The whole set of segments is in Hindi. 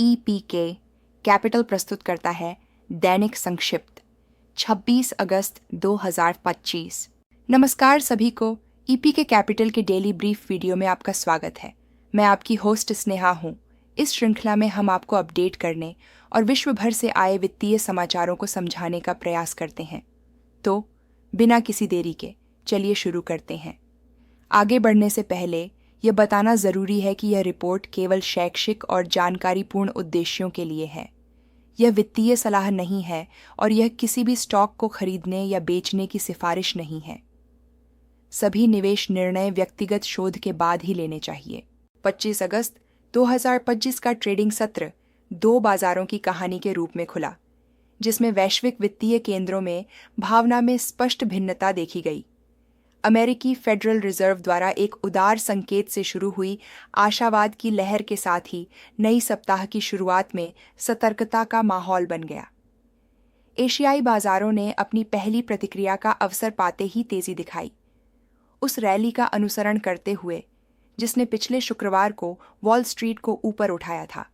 EPK कैपिटल प्रस्तुत करता है दैनिक संक्षिप्त 26 अगस्त 2025। नमस्कार सभी को, EPK कैपिटल के डेली ब्रीफ वीडियो में आपका स्वागत है। मैं आपकी होस्ट स्नेहा हूँ। इस श्रृंखला में हम आपको अपडेट करने और विश्व भर से आए वित्तीय समाचारों को समझाने का प्रयास करते हैं। तो बिना किसी देरी के चलिए शुरू करते हैं। आगे बढ़ने से पहले यह बताना ज़रूरी है कि यह रिपोर्ट केवल शैक्षिक और जानकारीपूर्ण उद्देश्यों के लिए है। यह वित्तीय सलाह नहीं है और यह किसी भी स्टॉक को खरीदने या बेचने की सिफारिश नहीं है। सभी निवेश निर्णय व्यक्तिगत शोध के बाद ही लेने चाहिए। 25 अगस्त 2025 का ट्रेडिंग सत्र दो बाजारों की कहानी के रूप में खुला, जिसमें वैश्विक वित्तीय केंद्रों में भावना में स्पष्ट भिन्नता देखी गई। अमेरिकी फेडरल रिजर्व द्वारा एक उदार संकेत से शुरू हुई आशावाद की लहर के साथ ही नई सप्ताह की शुरुआत में सतर्कता का माहौल बन गया। एशियाई बाजारों ने अपनी पहली प्रतिक्रिया का अवसर पाते ही तेजी दिखाई, उस रैली का अनुसरण करते हुए जिसने पिछले शुक्रवार को वॉल स्ट्रीट को ऊपर उठाया था।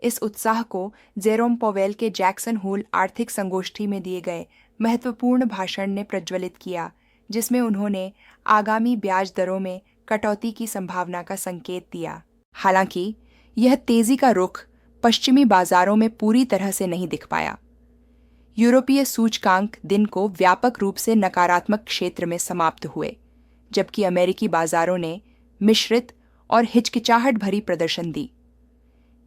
इस उत्साह को जेरोम पॉवेल के जैक्सन होल आर्थिक संगोष्ठी में दिए गए महत्वपूर्ण भाषण ने प्रज्वलित किया, जिसमें उन्होंने आगामी ब्याज दरों में कटौती की संभावना का संकेत दिया। हालांकि यह तेजी का रुख पश्चिमी बाजारों में पूरी तरह से नहीं दिख पाया। यूरोपीय सूचकांक दिन को व्यापक रूप से नकारात्मक क्षेत्र में समाप्त हुए, जबकि अमेरिकी बाजारों ने मिश्रित और हिचकिचाहट भरी प्रदर्शन दी।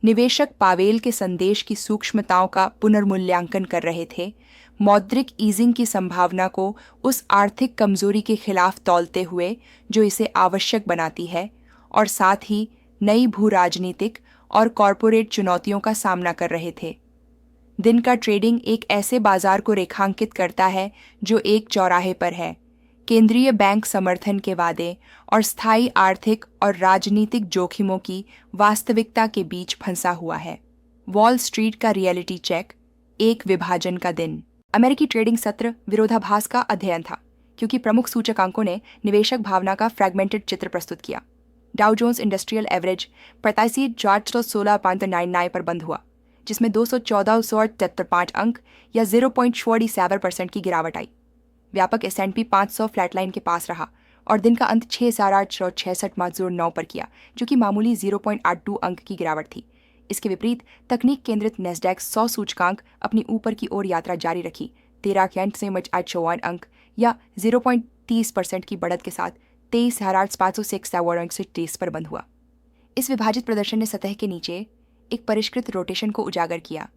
निवेशक पावेल के संदेश की सूक्ष्मताओं का पुनर्मूल्यांकन कर रहे थे, मौद्रिक ईजिंग की संभावना को उस आर्थिक कमजोरी के खिलाफ तौलते हुए जो इसे आवश्यक बनाती है, और साथ ही नई भू राजनीतिक और कॉरपोरेट चुनौतियों का सामना कर रहे थे। दिन का ट्रेडिंग एक ऐसे बाजार को रेखांकित करता है जो एक चौराहे पर है, केंद्रीय बैंक समर्थन के वादे और स्थायी आर्थिक और राजनीतिक जोखिमों की वास्तविकता के बीच फंसा हुआ है। वॉल स्ट्रीट का रियलिटी चेक, एक विभाजन का दिन। अमेरिकी ट्रेडिंग सत्र विरोधाभास का अध्ययन था, क्योंकि प्रमुख सूचकांकों ने निवेशक भावना का फ्रैगमेंटेड चित्र प्रस्तुत किया। डाउ जोन्स इंडस्ट्रियल एवरेज 85,416.99 पर बंद हुआ, जिसमें 214.73 अंक या 0.47% की गिरावट आई। व्यापक S&P 500 फ्लैटलाइन के पास रहा और दिन का अंत 6,866.09 पर किया, जो कि मामूली 0.82 अंक की गिरावट थी। इसके विपरीत तकनीक केंद्रित नेस्डैक 100 सूचकांक अपनी ऊपर की ओर यात्रा जारी रखी, 13,821 अंक या 0.30% की बढ़त के साथ 23,561 से 30 पर बंद हुआ। इस विभाजित प्रदर्शन ने सतह के नीचे एक परिष्कृत रोटेशन को उजागर किया,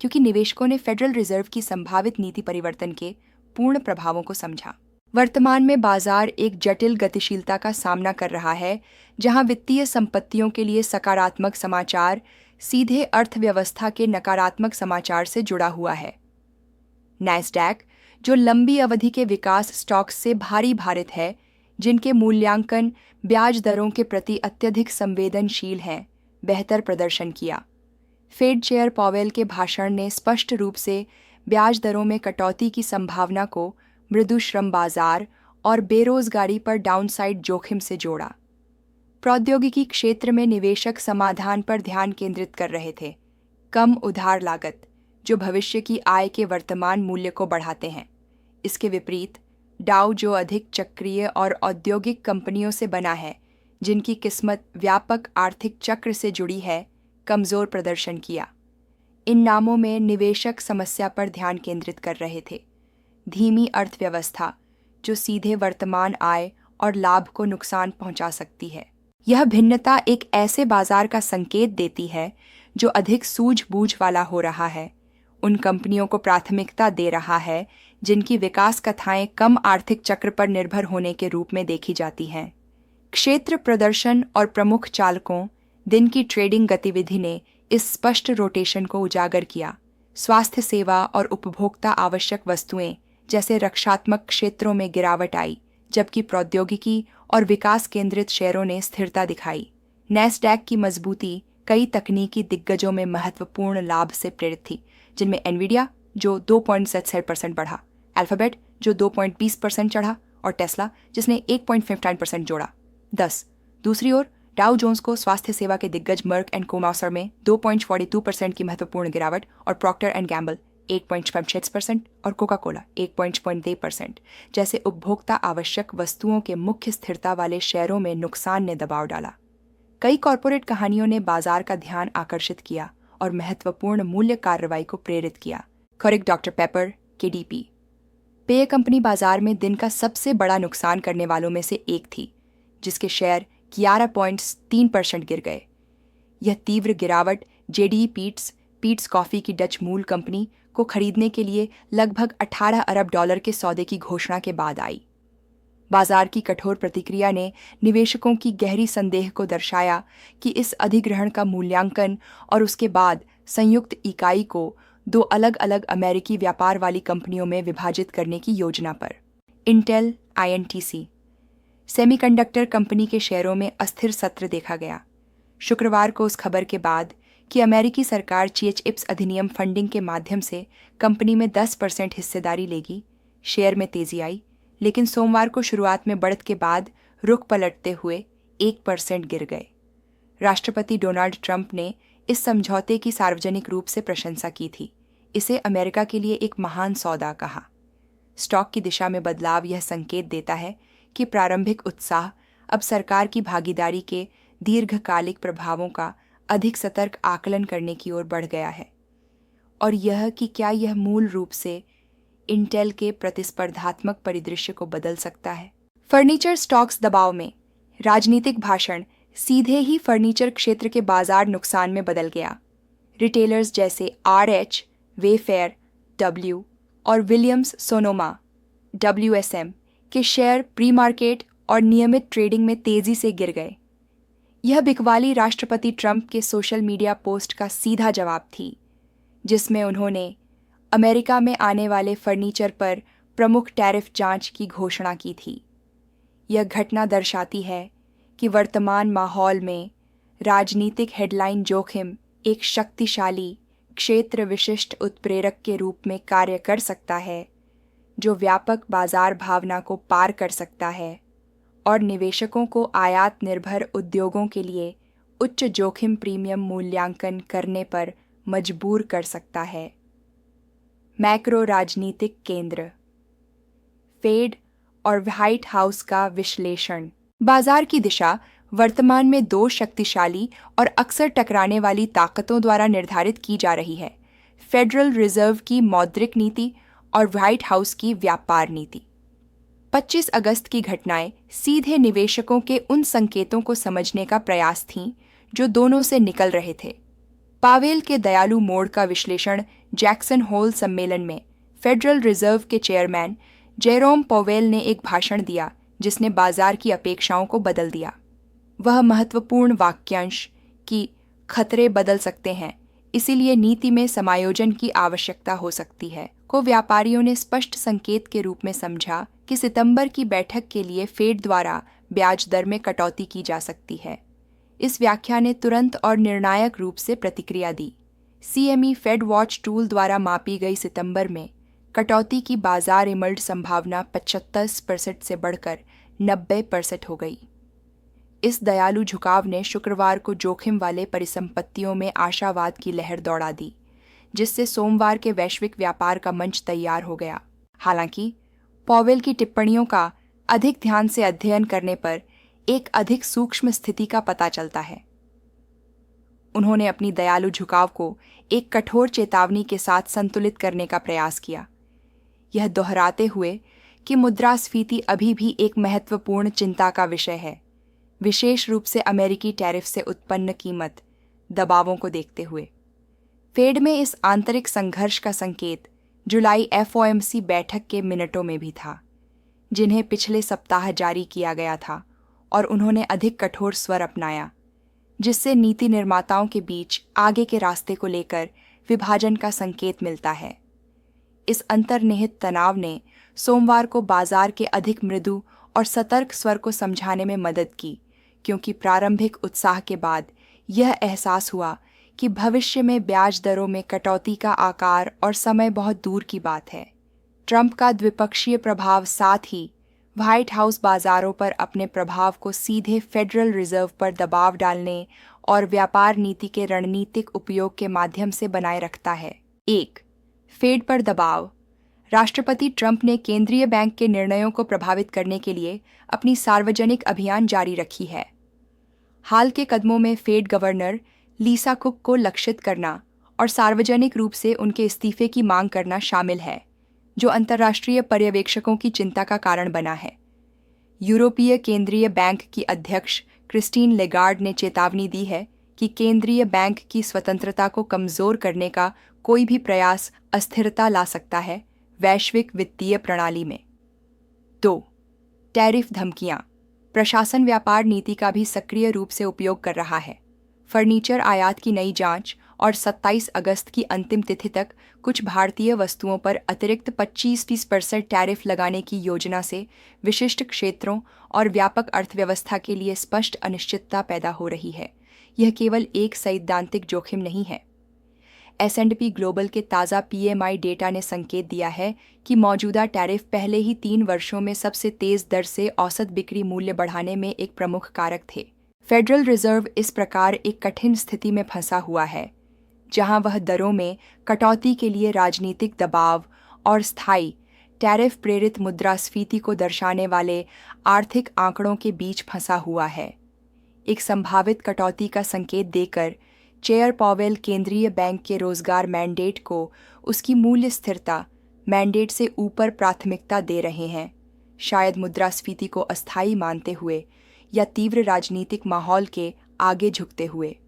क्योंकि निवेशकों ने फेडरल रिजर्व की संभावित नीति परिवर्तन के पूर्ण प्रभावों को समझा। वर्तमान में बाजार एक जटिल गतिशीलता का सामना कर रहा है, जहां वित्तीय संपत्तियों के लिए सकारात्मक समाचार सीधे अर्थव्यवस्था के नकारात्मक समाचार से जुड़ा हुआ है। नैस्डैक, जो लंबी अवधि के विकास स्टॉक्स से भारी भारित है, जिनके मूल्यांकन ब्याज दरों के प्रति अत्यधिक संवेदनशील हैं, बेहतर प्रदर्शन किया। फेड चेयर पॉवेल के भाषण ने स्पष्ट रूप से ब्याज दरों में कटौती की संभावना को मृदु श्रम बाजार और बेरोजगारी पर डाउनसाइड जोखिम से जोड़ा। प्रौद्योगिकी क्षेत्र में निवेशक समाधान पर ध्यान केंद्रित कर रहे थे, कम उधार लागत जो भविष्य की आय के वर्तमान मूल्य को बढ़ाते हैं। इसके विपरीत डाउ, जो अधिक चक्रीय और औद्योगिक कंपनियों से बना है, जिनकी किस्मत व्यापक आर्थिक चक्र से जुड़ी है, कमजोर प्रदर्शन किया। इन नामों में निवेशक समस्या पर ध्यान केंद्रित कर रहे थे, धीमी अर्थव्यवस्था जो सीधे वर्तमान आय और लाभ को नुकसान पहुंचा सकती है। यह भिन्नता एक ऐसे बाजार का संकेत देती है जो अधिक सूझबूझ वाला हो रहा है, उन कंपनियों को प्राथमिकता दे रहा है जिनकी विकास कथाएं कम आर्थिक चक्र पर निर्भर होने के रूप में देखी जाती हैं। क्षेत्र प्रदर्शन और प्रमुख चालकों दिन की ट्रेडिंग गतिविधि ने इस स्पष्ट रोटेशन को उजागर किया। स्वास्थ्य सेवा और उपभोक्ता आवश्यक वस्तुएं जैसे रक्षात्मक क्षेत्रों में गिरावट आई, जबकि प्रौद्योगिकी और विकास केंद्रित शेयरों ने स्थिरता दिखाई। नैस्डैक की मजबूती कई तकनीकी दिग्गजों में महत्वपूर्ण लाभ से प्रेरित थी, जिनमें एनवीडिया जो 2.77% बढ़ा, अल्फाबेट जो 2.20% चढ़ा और टेस्ला जिसने 1.59% जोड़ा। 10 दूसरी ओर डाउ जोन्स को स्वास्थ्य सेवा के दिग्गज मर्क एंड कोमासर में 2.42% की महत्वपूर्ण गिरावट और प्रॉक्टर एंड गैम्बल 8.56% और कोका कोला 8.2% जैसे उपभोक्ता आवश्यक वस्तुओं के मुख्य स्थिरता वाले शेयरों में नुकसान ने दबाव डाला। कई कॉरपोरेट कहानियों ने बाजार का ध्यान आकर्षित किया और महत्वपूर्ण मूल्य कार्रवाई को प्रेरित किया। करेक्ट डॉक्टर पेपर KDP पेय कंपनी बाजार में दिन का सबसे बड़ा नुकसान करने वालों में से एक थी, जिसके शेयर 11.3% गिर गए। यह तीव्र गिरावट JDE पीट्स कॉफी की डच मूल कंपनी को खरीदने के लिए लगभग 18 अरब डॉलर के सौदे की घोषणा के बाद आई। बाजार की कठोर प्रतिक्रिया ने निवेशकों की गहरी संदेह को दर्शाया कि इस अधिग्रहण का मूल्यांकन और उसके बाद संयुक्त इकाई को 2 अलग अलग अमेरिकी व्यापार वाली कंपनियों में विभाजित करने की योजना पर। इंटेल INTC सेमीकंडक्टर कंपनी के शेयरों में अस्थिर सत्र देखा गया। शुक्रवार को उस खबर के बाद कि अमेरिकी सरकार CHIPS अधिनियम फंडिंग के माध्यम से कंपनी में 10% हिस्सेदारी लेगी, शेयर में तेजी आई, लेकिन सोमवार को शुरुआत में बढ़त के बाद रुख पलटते हुए 1% गिर गए। राष्ट्रपति डोनाल्ड ट्रंप ने इस समझौते की सार्वजनिक रूप से प्रशंसा की थी। इसे अमेरिका के लिए एक महान सौदा कहा। स्टॉक की दिशा में बदलाव यह संकेत देता है कि प्रारंभिक उत्साह अब सरकार की भागीदारी के दीर्घकालिक प्रभावों का अधिक सतर्क आकलन करने की ओर बढ़ गया है, और यह कि क्या यह मूल रूप से इंटेल के प्रतिस्पर्धात्मक परिदृश्य को बदल सकता है। फर्नीचर स्टॉक्स दबाव में। राजनीतिक भाषण सीधे ही फर्नीचर क्षेत्र के बाजार नुकसान में बदल गया। रिटेलर्स जैसे RH, वेफेयर W और विलियम्स सोनोमा WSM के शेयर प्री मार्केट और नियमित ट्रेडिंग में तेजी से गिर गए। यह बिकवाली राष्ट्रपति ट्रंप के सोशल मीडिया पोस्ट का सीधा जवाब थी, जिसमें उन्होंने अमेरिका में आने वाले फर्नीचर पर प्रमुख टैरिफ जांच की घोषणा की थी। यह घटना दर्शाती है कि वर्तमान माहौल में राजनीतिक हेडलाइन जोखिम एक शक्तिशाली क्षेत्र विशिष्ट उत्प्रेरक के रूप में कार्य कर सकता है, जो व्यापक बाजार भावना को पार कर सकता है और निवेशकों को आयात निर्भर उद्योगों के लिए उच्च जोखिम प्रीमियम मूल्यांकन करने पर मजबूर कर सकता है। मैक्रो राजनीतिक केंद्र। फेड और व्हाइट हाउस का विश्लेषण। बाजार की दिशा वर्तमान में 2 शक्तिशाली और अक्सर टकराने वाली ताकतों द्वारा निर्धारित की जा रही है: फेडरल रिजर्व की मौद्रिक नीति और व्हाइट हाउस की व्यापार नीति। 25 अगस्त की घटनाएं सीधे निवेशकों के उन संकेतों को समझने का प्रयास थीं जो दोनों से निकल रहे थे। पावेल के दयालु मोड़ का विश्लेषण जैक्सन होल सम्मेलन में फेडरल रिजर्व के चेयरमैन जेरोम पॉवेल ने एक भाषण दिया जिसने बाजार की अपेक्षाओं को बदल दिया। वह महत्वपूर्ण वाक्यांश कि खतरे बदल सकते हैं, इसीलिए नीति में समायोजन की आवश्यकता हो सकती है, को व्यापारियों ने स्पष्ट संकेत के रूप में समझा कि सितंबर की बैठक के लिए फेड द्वारा ब्याज दर में कटौती की जा सकती है। इस व्याख्या ने तुरंत और निर्णायक रूप से प्रतिक्रिया दी। CME फेड वॉच टूल द्वारा मापी गई सितंबर में कटौती की बाजार इमल्ड संभावना 75% से बढ़कर 90% हो गई। इस दयालु झुकाव ने शुक्रवार को जोखिम वाले परिसंपत्तियों में आशावाद की लहर दौड़ा दी, जिससे सोमवार के वैश्विक व्यापार का मंच तैयार हो गया। हालांकि पॉवेल की टिप्पणियों का अधिक ध्यान से अध्ययन करने पर एक अधिक सूक्ष्म स्थिति का पता चलता है। उन्होंने अपनी दयालु झुकाव को एक कठोर चेतावनी के साथ संतुलित करने का प्रयास किया, यह दोहराते हुए कि मुद्रास्फीति अभी भी एक महत्वपूर्ण चिंता का विषय है, विशेष रूप से अमेरिकी टैरिफ से उत्पन्न कीमत दबावों को देखते हुए। फेड में इस आंतरिक संघर्ष का संकेत जुलाई FOMC बैठक के मिनटों में भी था, जिन्हें पिछले सप्ताह जारी किया गया था, और उन्होंने अधिक कठोर स्वर अपनाया, जिससे नीति निर्माताओं के बीच आगे के रास्ते को लेकर विभाजन का संकेत मिलता है। इस अंतर्निहित तनाव ने सोमवार को बाजार के अधिक मृदु और सतर्क स्वर को समझाने में मदद की, क्योंकि प्रारंभिक उत्साह के बाद यह एहसास हुआ कि भविष्य में ब्याज दरों में कटौती का आकार और समय बहुत दूर की बात है। ट्रंप का द्विपक्षीय प्रभाव साथ ही व्हाइट हाउस बाजारों पर अपने प्रभाव को सीधे फेडरल रिजर्व पर दबाव डालने और व्यापार नीति के रणनीतिक उपयोग के माध्यम से बनाए रखता है। 1. फेड पर दबाव। राष्ट्रपति ट्रंप ने केंद्रीय बैंक के निर्णयों को प्रभावित करने के लिए अपनी सार्वजनिक अभियान जारी रखी है। हाल के कदमों में फेड गवर्नर लीसा कुक को लक्षित करना और सार्वजनिक रूप से उनके इस्तीफे की मांग करना शामिल है, जो अंतर्राष्ट्रीय पर्यवेक्षकों की चिंता का कारण बना है। यूरोपीय केंद्रीय बैंक की अध्यक्ष क्रिस्टीन लेगार्ड ने चेतावनी दी है कि केंद्रीय बैंक की स्वतंत्रता को कमजोर करने का कोई भी प्रयास अस्थिरता ला सकता है वैश्विक वित्तीय प्रणाली में। 2. टैरिफ धमकियां। प्रशासन व्यापार नीति का भी सक्रिय रूप से उपयोग कर रहा है। फर्नीचर आयात की नई जांच और 27 अगस्त की अंतिम तिथि तक कुछ भारतीय वस्तुओं पर अतिरिक्त 25% टैरिफ लगाने की योजना से विशिष्ट क्षेत्रों और व्यापक अर्थव्यवस्था के लिए स्पष्ट अनिश्चितता पैदा हो रही है। यह केवल एक सैद्धांतिक जोखिम नहीं है। S&P ग्लोबल के ताज़ा PMI डेटा ने संकेत दिया है कि मौजूदा टैरिफ पहले ही 3 वर्षों में सबसे तेज़ दर से औसत बिक्री मूल्य बढ़ाने में एक प्रमुख कारक थे। फेडरल रिजर्व इस प्रकार एक कठिन स्थिति में फंसा हुआ है, जहां वह दरों में कटौती के लिए राजनीतिक दबाव और स्थायी टैरिफ प्रेरित मुद्रास्फीति को दर्शाने वाले आर्थिक आंकड़ों के बीच फंसा हुआ है। एक संभावित कटौती का संकेत देकर चेयर पॉवेल केंद्रीय बैंक के रोजगार मैंडेट को उसकी मूल्य स्थिरता मैंडेट से ऊपर प्राथमिकता दे रहे हैं, शायद मुद्रास्फीति को अस्थायी मानते हुए या तीव्र राजनीतिक माहौल के आगे झुकते हुए।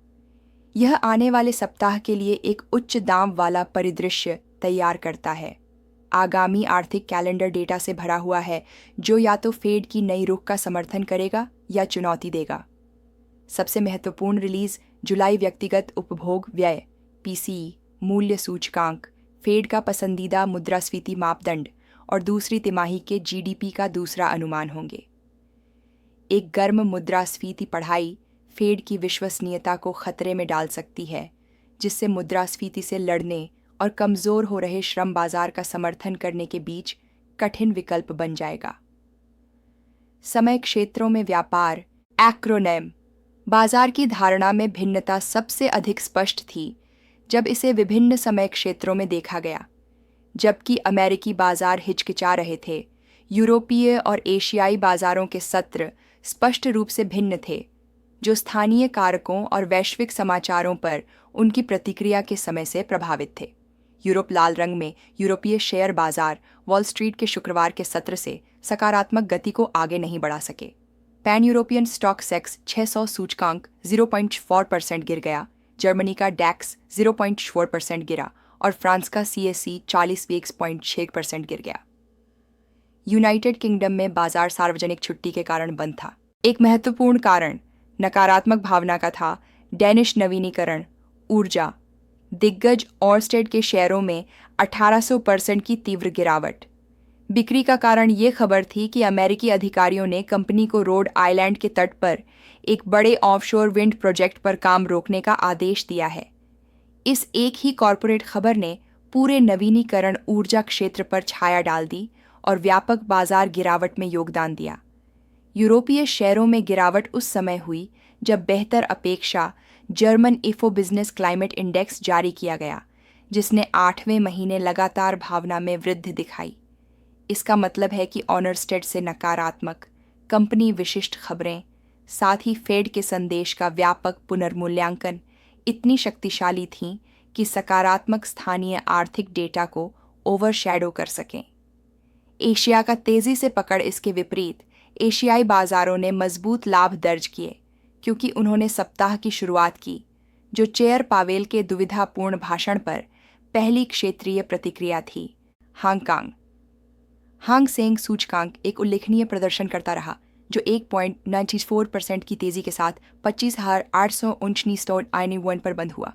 यह आने वाले सप्ताह के लिए एक उच्च दाम वाला परिदृश्य तैयार करता है। आगामी आर्थिक कैलेंडर डेटा से भरा हुआ है, जो या तो फेड की नई रुख का समर्थन करेगा या चुनौती देगा। सबसे महत्वपूर्ण रिलीज जुलाई व्यक्तिगत उपभोग व्यय PCE मूल्य सूचकांक, फेड का पसंदीदा मुद्रास्फीति मापदंड और दूसरी तिमाही के GDP का दूसरा अनुमान होंगे। एक गर्म मुद्रास्फीति पढ़ाई फेड की विश्वसनीयता को खतरे में डाल सकती है, जिससे मुद्रास्फीति से लड़ने और कमजोर हो रहे श्रम बाजार का समर्थन करने के बीच कठिन विकल्प बन जाएगा। समय क्षेत्रों में व्यापार एक्रोनेम। बाजार की धारणा में भिन्नता सबसे अधिक स्पष्ट थी जब इसे विभिन्न समय क्षेत्रों में देखा गया। जबकि अमेरिकी बाजार हिचकिचा रहे थे, यूरोपीय और एशियाई बाजारों के सत्र स्पष्ट रूप से भिन्न थे, जो स्थानीय कारकों और वैश्विक समाचारों पर उनकी प्रतिक्रिया के समय से प्रभावित थे। यूरोप लाल रंग में यूरोपीय शेयर बाजार वॉल स्ट्रीट के शुक्रवार के सत्र से सकारात्मक गति को आगे नहीं बढ़ा सके। पैन यूरोपियन स्टॉक सेक्स 600 सूचकांक 0.4% गिर गया, जर्मनी का डैक्स 0.4% गिरा और फ्रांस का CAC 40.6% गिर गया। यूनाइटेड किंगडम में बाजार सार्वजनिक छुट्टी के कारण बंद था। एक महत्वपूर्ण कारण नकारात्मक भावना का था डेनिश नवीनीकरण ऊर्जा। दिग्गज ऑरस्टेड के शेयरों में 1800% की तीव्र गिरावट। बिक्री का कारण ये खबर थी कि अमेरिकी अधिकारियों ने कंपनी को रोड आइलैंड के तट पर एक बड़े ऑफशोर विंड प्रोजेक्ट पर काम रोकने का आदेश दिया है। इस एक ही कॉरपोरेट खबर ने पूरे नवीनीकरण ऊर्जा क्षेत्र पर छाया डाल दी और व्यापक बाजार गिरावट में योगदान दिया। यूरोपीय शेयरों में गिरावट उस समय हुई जब बेहतर अपेक्षा जर्मन इफो बिजनेस क्लाइमेट इंडेक्स जारी किया गया, जिसने 8वें महीने लगातार भावना में वृद्धि दिखाई। इसका मतलब है कि ऑनरस्टेड से नकारात्मक कंपनी विशिष्ट खबरें, साथ ही फेड के संदेश का व्यापक पुनर्मूल्यांकन इतनी शक्तिशाली थीं कि सकारात्मक स्थानीय आर्थिक डेटा को ओवरशैडो कर सकें। एशिया का तेजी से पकड़ इसके विपरीत एशियाई बाजारों ने मजबूत लाभ दर्ज किए, क्योंकि उन्होंने सप्ताह की शुरुआत की, जो चेयर पावेल के दुविधापूर्ण भाषण पर पहली क्षेत्रीय प्रतिक्रिया थी। हांगकांग। हांग सेंग सूचकांक एक उल्लेखनीय प्रदर्शन करता रहा, जो 1.94% की तेजी के साथ 25,819.91 पर बंद हुआ।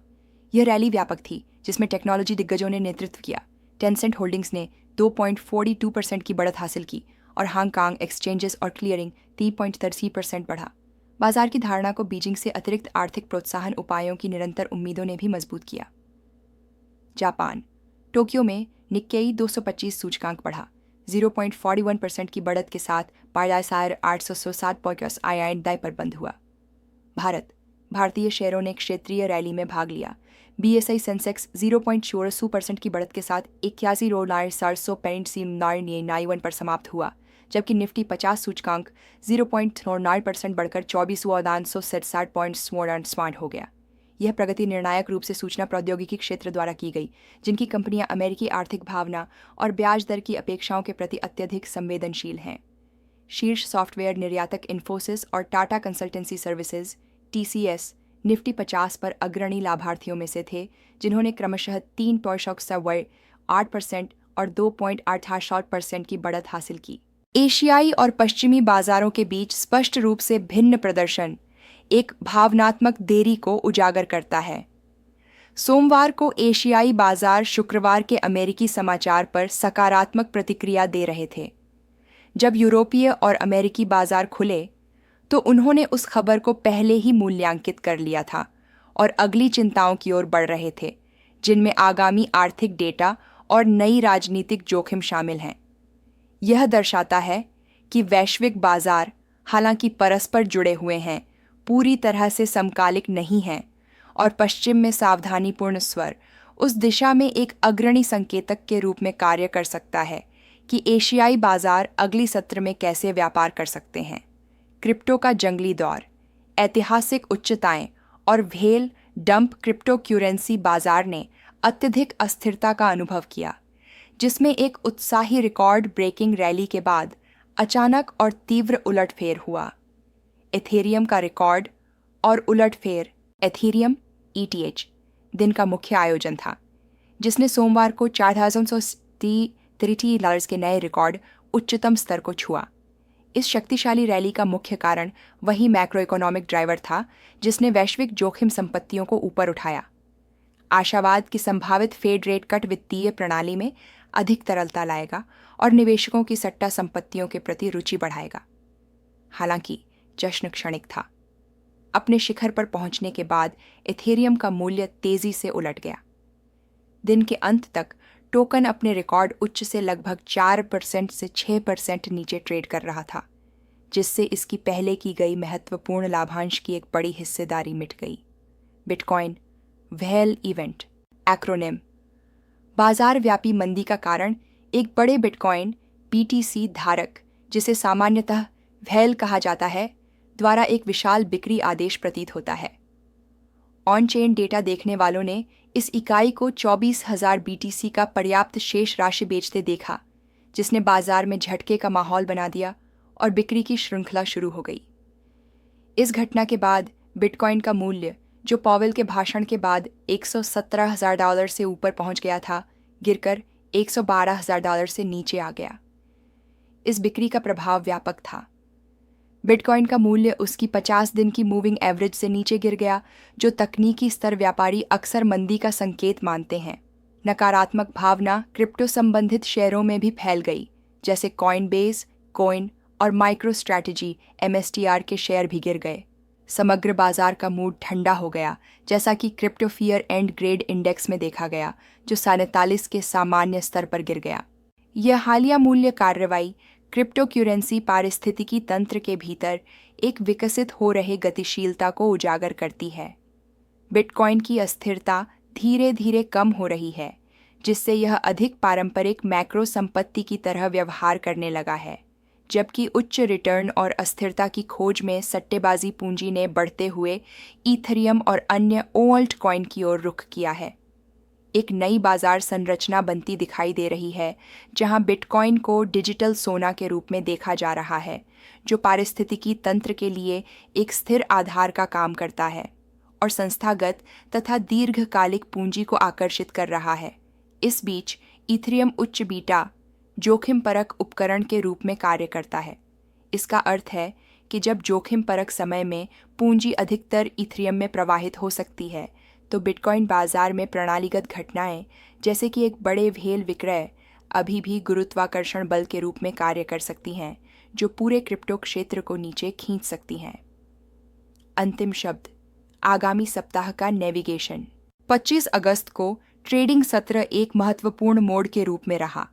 यह रैली व्यापक थी, जिसमें टेक्नोलॉजी दिग्गजों ने नेतृत्व किया। टेंसेंट होल्डिंग्स ने 2.42% की बढ़त हासिल की और हांगकांग एक्सचेंजेस और क्लियरिंग 3.33% बढ़ा। बाजार की धारणा को बीजिंग से अतिरिक्त आर्थिक प्रोत्साहन उपायों की निरंतर उम्मीदों ने भी मजबूत किया। जापान। टोक्यो में निक्केई 225 सूचकांक बढ़ा, 0.41% की बढ़त के साथ बाजार 867 पर बंद हुआ। भारतीय शेयरों ने क्षेत्रीय रैली में भाग लिया। BSI सेंसेक्स 0.04% की बढ़त के साथ 81,791 पर समाप्त हुआ, जबकि निफ्टी 50 सूचकांक 0.09% बढ़कर 24,967 पॉइंट्स हो गया। यह प्रगति निर्णायक रूप से सूचना प्रौद्योगिकी क्षेत्र द्वारा की गई, जिनकी कंपनियां अमेरिकी आर्थिक भावना और ब्याज दर की अपेक्षाओं के प्रति अत्यधिक संवेदनशील हैं। शीर्ष सॉफ्टवेयर निर्यातक इन्फोसिस और Tata consultancy services TCS Nifty 50 पर अग्रणी लाभार्थियों में से थे, जिन्होंने क्रमशः 3.8% और 2.88% की बढ़त हासिल की। एशियाई और पश्चिमी बाजारों के बीच स्पष्ट रूप से भिन्न प्रदर्शन एक भावनात्मक देरी को उजागर करता है। सोमवार को एशियाई बाजार शुक्रवार के अमेरिकी समाचार पर सकारात्मक प्रतिक्रिया दे रहे थे। जब यूरोपीय और अमेरिकी बाजार खुले तो उन्होंने उस खबर को पहले ही मूल्यांकित कर लिया था और अगली चिंताओं की ओर बढ़ रहे थे, जिनमें आगामी आर्थिक डेटा और नई राजनीतिक जोखिम शामिल हैं। यह दर्शाता है कि वैश्विक बाजार, हालांकि परस्पर जुड़े हुए हैं, पूरी तरह से समकालिक नहीं हैं और पश्चिम में सावधानीपूर्ण स्वर उस दिशा में एक अग्रणी संकेतक के रूप में कार्य कर सकता है कि एशियाई बाजार अगली सत्र में कैसे व्यापार कर सकते हैं। क्रिप्टो का जंगली दौर, ऐतिहासिक उच्चताएं और व्हेल डंप क्रिप्टो करेंसी बाजार ने अत्यधिक अस्थिरता का अनुभव किया, जिसमें एक उत्साही रिकॉर्ड ब्रेकिंग रैली के बाद अचानक और तीव्र उलटफेर हुआ। एथेरियम का रिकॉर्ड और उलटफेर एथेरियम ETH दिन का मुख्य आयोजन था, जिसने सोमवार को $4,030 के नए रिकॉर्ड उच्चतम स्तर को छुआ। इस शक्तिशाली रैली का मुख्य कारण वही मैक्रो इकोनॉमिक ड्राइवर था जिसने वैश्विक जोखिम संपत्तियों को ऊपर उठाया। आशावाद की संभावित फेड रेट कट वित्तीय प्रणाली में अधिक तरलता लाएगा और निवेशकों की सट्टा संपत्तियों के प्रति रुचि बढ़ाएगा। हालांकि जश्न क्षणिक था। अपने शिखर पर पहुंचने के बाद एथेरियम का मूल्य तेजी से उलट गया। दिन के अंत तक टोकन अपने रिकॉर्ड उच्च से लगभग 4% से 6% नीचे ट्रेड कर रहा था, जिससे इसकी पहले की गई महत्वपूर्ण लाभांश की एक बड़ी हिस्सेदारी मिट गई। बिटकॉइन व्हेल इवेंट एक्रोनिम बाजार व्यापी मंदी का कारण एक बड़े बिटकॉइन BTC धारक, जिसे सामान्यतः व्हेल कहा जाता है, द्वारा एक विशाल बिक्री आदेश प्रतीत होता है। ऑन चेन डेटा देखने वालों ने इस इकाई को 24,000 BTC का पर्याप्त शेष राशि बेचते देखा, जिसने बाजार में झटके का माहौल बना दिया और बिक्री की श्रृंखला शुरू हो गई। इस घटना के बाद बिटकॉइन का मूल्य, जो पॉवेल के भाषण के बाद $117,000 से ऊपर पहुंच गया था, गिरकर $112,000 से नीचे आ गया। इस बिक्री का प्रभाव व्यापक था। बिटकॉइन का मूल्य उसकी 50 दिन की मूविंग एवरेज से नीचे गिर गया, जो तकनीकी स्तर व्यापारी अक्सर मंदी का संकेत मानते हैं। नकारात्मक भावना क्रिप्टो संबंधित शेयरों में भी फैल गई, जैसे कॉइनबेस, कोइन और माइक्रो स्ट्रैटेजी MSTR के शेयर भी गिर गए। समग्र बाजार का मूड ठंडा हो गया, जैसा कि crypto fear and grade index में देखा गया, जो 47 के सामान्य स्तर पर गिर गया। यह हालिया मूल्य कार्रवाई क्रिप्टो करेंसी पारिस्थितिकी तंत्र के भीतर एक विकसित हो रहे गतिशीलता को उजागर करती है। बिटकॉइन की अस्थिरता धीरे धीरे कम हो रही है, जिससे यह अधिक पारंपरिक मैक्रो संपत्ति की तरह व्यवहार करने लगा है, जबकि उच्च रिटर्न और अस्थिरता की खोज में सट्टेबाजी पूंजी ने बढ़ते हुए ईथेरियम और अन्य ओल्ट कॉइन की ओर रुख किया है। एक नई बाजार संरचना बनती दिखाई दे रही है, जहां बिटकॉइन को डिजिटल सोना के रूप में देखा जा रहा है, जो पारिस्थितिकी तंत्र के लिए एक स्थिर आधार का काम करता है और संस्थागत तथा दीर्घकालिक पूंजी को आकर्षित कर रहा है। इस बीच ईथेरियम उच्च बीटा जोखिम परक उपकरण के रूप में कार्य करता है। इसका अर्थ है कि जब जोखिम परक समय में पूंजी अधिकतर ईथेरियम में प्रवाहित हो सकती है, तो बिटकॉइन बाजार में प्रणालीगत घटनाएं, जैसे कि एक बड़े व्हेल विक्रय, अभी भी गुरुत्वाकर्षण बल के रूप में कार्य कर सकती हैं, जो पूरे क्रिप्टो क्षेत्र को नीचे खींच सकती हैं। अंतिम शब्द, आगामी सप्ताह का नेविगेशन। 25 अगस्त को ट्रेडिंग सत्र एक महत्वपूर्ण मोड़ के रूप में रहा।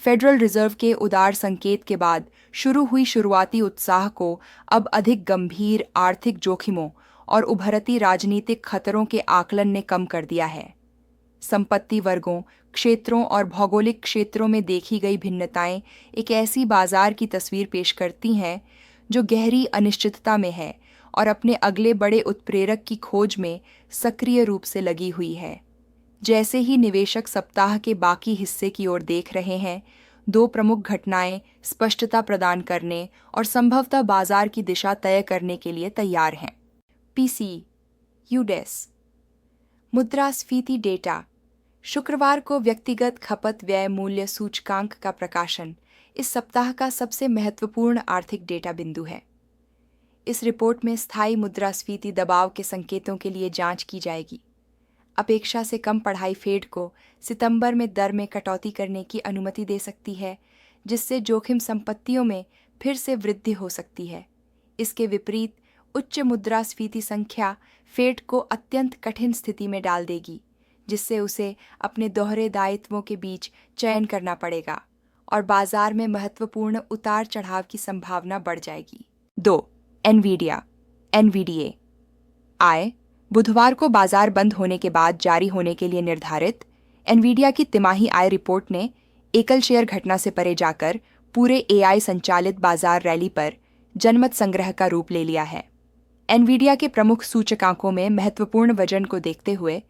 फेडरल रिजर्व के उदार संकेत के बाद शुरू हुई शुरुआती उत्साह को अब अधिक गंभीर आर्थिक जोखिमों और उभरती राजनीतिक खतरों के आकलन ने कम कर दिया है। संपत्ति वर्गों, क्षेत्रों और भौगोलिक क्षेत्रों में देखी गई भिन्नताएं एक ऐसी बाजार की तस्वीर पेश करती हैं जो गहरी अनिश्चितता में है और अपने अगले बड़े उत्प्रेरक की खोज में सक्रिय रूप से लगी हुई है। जैसे ही निवेशक सप्ताह के बाकी हिस्से की ओर देख रहे हैं, दो प्रमुख घटनाएं स्पष्टता प्रदान करने और संभवतः बाजार की दिशा तय करने के लिए तैयार हैं। पीसी यूडेस मुद्रास्फीति डेटा। शुक्रवार को व्यक्तिगत खपत व्यय मूल्य सूचकांक का प्रकाशन इस सप्ताह का सबसे महत्वपूर्ण आर्थिक डेटा बिंदु है। इस रिपोर्ट में स्थायी मुद्रास्फीति दबाव के संकेतों के लिए जांच की जाएगी। अपेक्षा से कम पढ़ाई फेड को सितंबर में दर में कटौती करने की अनुमति दे सकती है, जिससे जोखिम संपत्तियों में फिर से वृद्धि हो सकती है। इसके विपरीत उच्च मुद्रास्फीति संख्या फेड को अत्यंत कठिन स्थिति में डाल देगी, जिससे उसे अपने दोहरे दायित्वों के बीच चयन करना पड़ेगा और बाजार में महत्वपूर्ण उतार चढ़ाव की संभावना बढ़ जाएगी। 2. एनवीडीए आय। बुधवार को बाजार बंद होने के बाद जारी होने के लिए निर्धारित एनवीडिया की तिमाही आय रिपोर्ट ने एकल शेयर घटना से परे जाकर पूरे एआई संचालित बाजार रैली पर जनमत संग्रह का रूप ले लिया है। एनवीडिया के प्रमुख सूचकांकों में महत्वपूर्ण वजन को देखते हुए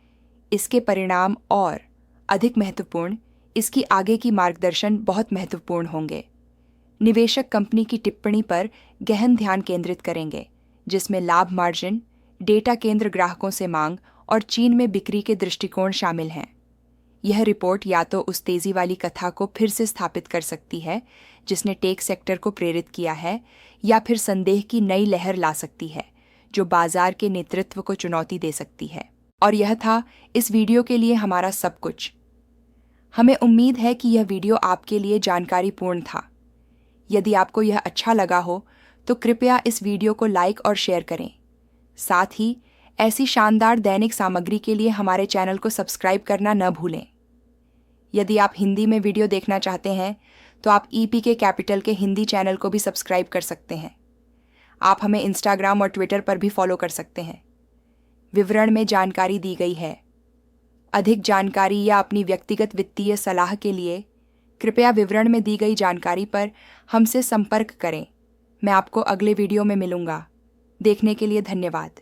इसके परिणाम और अधिक महत्वपूर्ण इसकी आगे की मार्गदर्शन बहुत महत्वपूर्ण होंगे। निवेशक कंपनी की टिप्पणी पर गहन ध्यान केंद्रित करेंगे, जिसमें लाभ मार्जिन, डेटा केंद्र ग्राहकों से मांग और चीन में बिक्री के दृष्टिकोण शामिल हैं। यह रिपोर्ट या तो उस तेजी वाली कथा को फिर से स्थापित कर सकती है जिसने टेक सेक्टर को प्रेरित किया है, या फिर संदेह की नई लहर ला सकती है जो बाजार के नेतृत्व को चुनौती दे सकती है। और यह था इस वीडियो के लिए हमारा सब कुछ। हमें उम्मीद है कि यह वीडियो आपके लिए जानकारीपूर्ण था। यदि आपको यह अच्छा लगा हो तो कृपया इस वीडियो को लाइक और शेयर करें। साथ ही ऐसी शानदार दैनिक सामग्री के लिए हमारे चैनल को सब्सक्राइब करना न भूलें। यदि आप हिंदी में वीडियो देखना चाहते हैं तो आप ईपीके कैपिटल के हिंदी चैनल को भी सब्सक्राइब कर सकते हैं। आप हमें इंस्टाग्राम और ट्विटर पर भी फॉलो कर सकते हैं। विवरण में जानकारी दी गई है। अधिक जानकारी या अपनी व्यक्तिगत वित्तीय सलाह के लिए कृपया विवरण में दी गई जानकारी पर हमसे संपर्क करें। मैं आपको अगले वीडियो में मिलूंगा। देखने के लिए धन्यवाद।